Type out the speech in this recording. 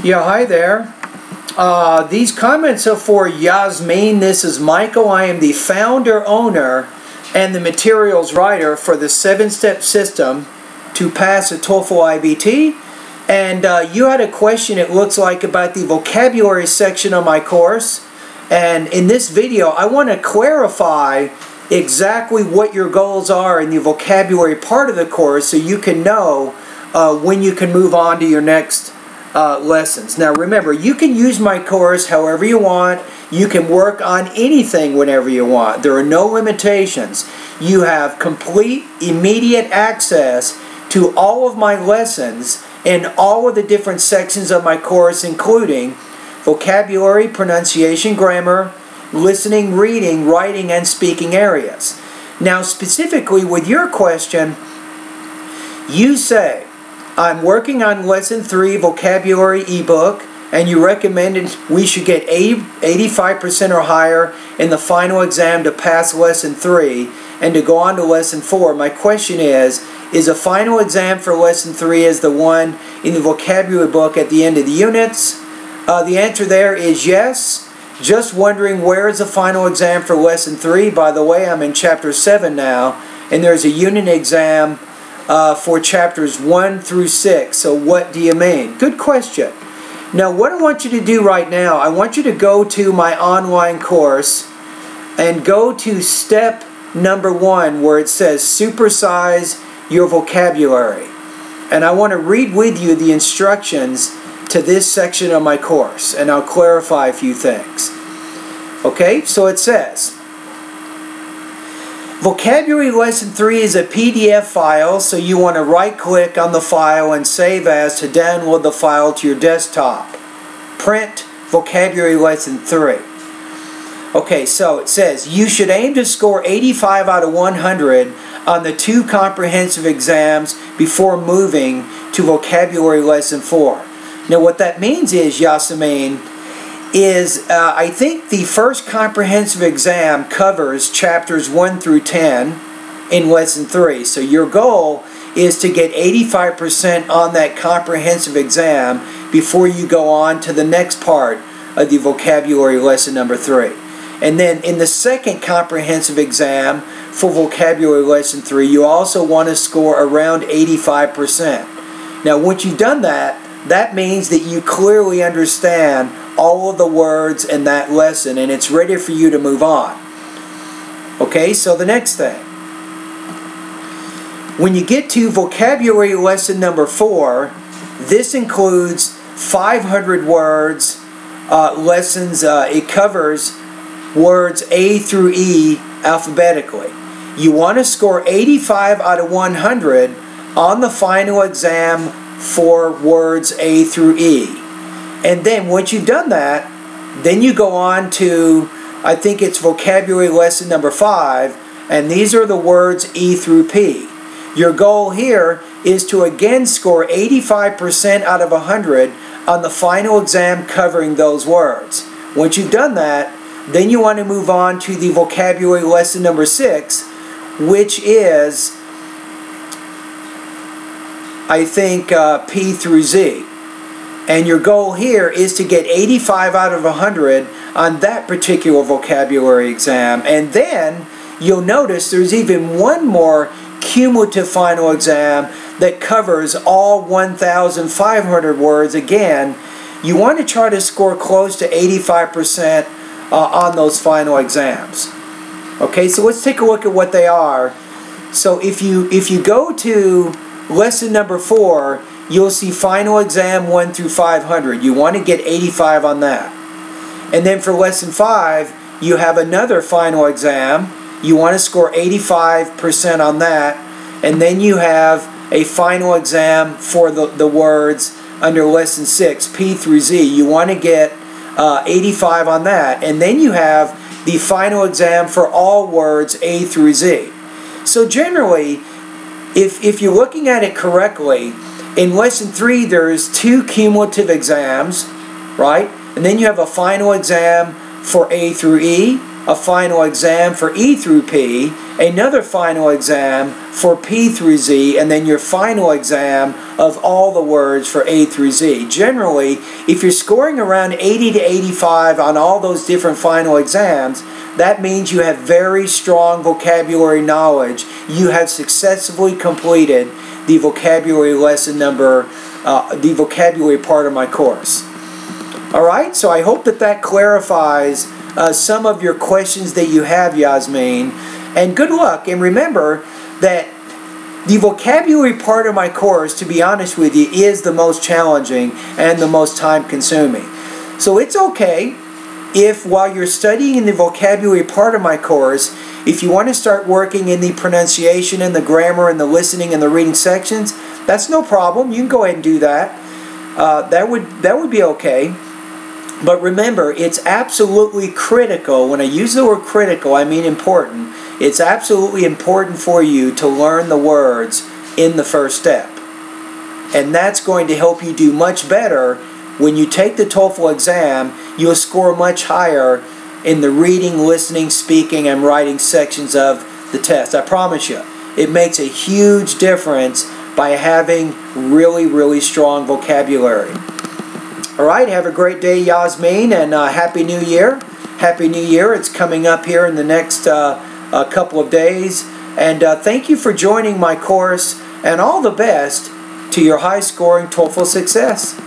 Yeah, hi there. These comments are for Yasmeen. This is Michael. I am the founder, owner, and the materials writer for the 7-step system to pass a TOEFL IBT. And you had a question, it looks like, about the vocabulary section of my course. And in this video, I want to clarify exactly what your goals are in the vocabulary part of the course so you can know when you can move on to your next lessons. Now remember, you can use my course however you want. You can work on anything whenever you want. There are no limitations. You have complete, immediate access to all of my lessons in all of the different sections of my course, including vocabulary, pronunciation, grammar, listening, reading, writing, and speaking areas. Now specifically with your question, you say, I'm working on Lesson 3 Vocabulary ebook, and you recommended we should get 85% or higher in the final exam to pass Lesson 3 and to go on to Lesson 4. My question is a final exam for Lesson 3 is the one in the vocabulary book at the end of the units? The answer there is yes. Just wondering, where is the final exam for Lesson 3? By the way, I'm in Chapter 7 now, and there's a unit exam for chapters 1 through 6. So what do you mean? Good question. Now what I want you to do right now, I want you to go to my online course and go to step number 1 where it says supersize your vocabulary. And I want to read with you the instructions to this section of my course, and I'll clarify a few things. Okay, so it says, Vocabulary Lesson 3 is a PDF file, so you want to right-click on the file and save as to download the file to your desktop. Print Vocabulary Lesson 3. Okay, so it says, you should aim to score 85 out of 100 on the 2 comprehensive exams before moving to Vocabulary Lesson 4. Now what that means is, Yasmeen, is I think the first comprehensive exam covers chapters 1 through 10 in Lesson 3. So your goal is to get 85% on that comprehensive exam before you go on to the next part of the vocabulary lesson number 3. And then in the second comprehensive exam for vocabulary lesson 3, you also want to score around 85%. Now once you've done that, that means that you clearly understand all of the words in that lesson and it's ready for you to move on. Okay, so the next thing. When you get to vocabulary lesson number 4, this includes 500 words lessons. It covers words A through E alphabetically. You want to score 85 out of 100 on the final exam for words A through E. And then once you've done that, then you go on to, I think it's vocabulary lesson number 5, and these are the words E through P. Your goal here is to again score 85% out of 100 on the final exam covering those words. Once you've done that, then you want to move on to the vocabulary lesson number 6, which is, I think, P through Z. And your goal here is to get 85 out of 100 on that particular vocabulary exam. And then you'll notice there's even one more cumulative final exam that covers all 1,500 words. Again, you want to try to score close to 85% on those final exams. Okay, so let's take a look at what they are. So if you go to lesson number 4, you'll see final exam 1 through 500. You want to get 85 on that. And then for lesson 5, you have another final exam. You want to score 85% on that. And then you have a final exam for the words under lesson 6, P through Z. You want to get 85 on that. And then you have the final exam for all words A through Z. So generally, if you're looking at it correctly, in lesson 3 there's 2 cumulative exams, right? And then you have a final exam for A through E, a final exam for E through P, another final exam for P through Z, and then your final exam of all the words for A through Z. Generally, if you're scoring around 80 to 85 on all those different final exams, that means you have very strong vocabulary knowledge. You have successfully completed the vocabulary lesson number, the vocabulary part of my course. Alright, so I hope that clarifies some of your questions that you have, Yasmeen. And good luck, and remember that the vocabulary part of my course, to be honest with you, is the most challenging and the most time-consuming. So it's okay if while you're studying the vocabulary part of my course, if you want to start working in the pronunciation and the grammar and the listening and the reading sections, that's no problem. You can go ahead and do that. That would be okay. But remember, it's absolutely critical. When I use the word critical, I mean important. It's absolutely important for you to learn the words in the first step. And that's going to help you do much better when you take the TOEFL exam. You'll score much higher in the reading, listening, speaking, and writing sections of the test. I promise you, it makes a huge difference by having really, really strong vocabulary. Alright, have a great day, Yasmeen, and Happy New Year. Happy New Year. It's coming up here in the next couple of days. And thank you for joining my course, and all the best to your high-scoring TOEFL success.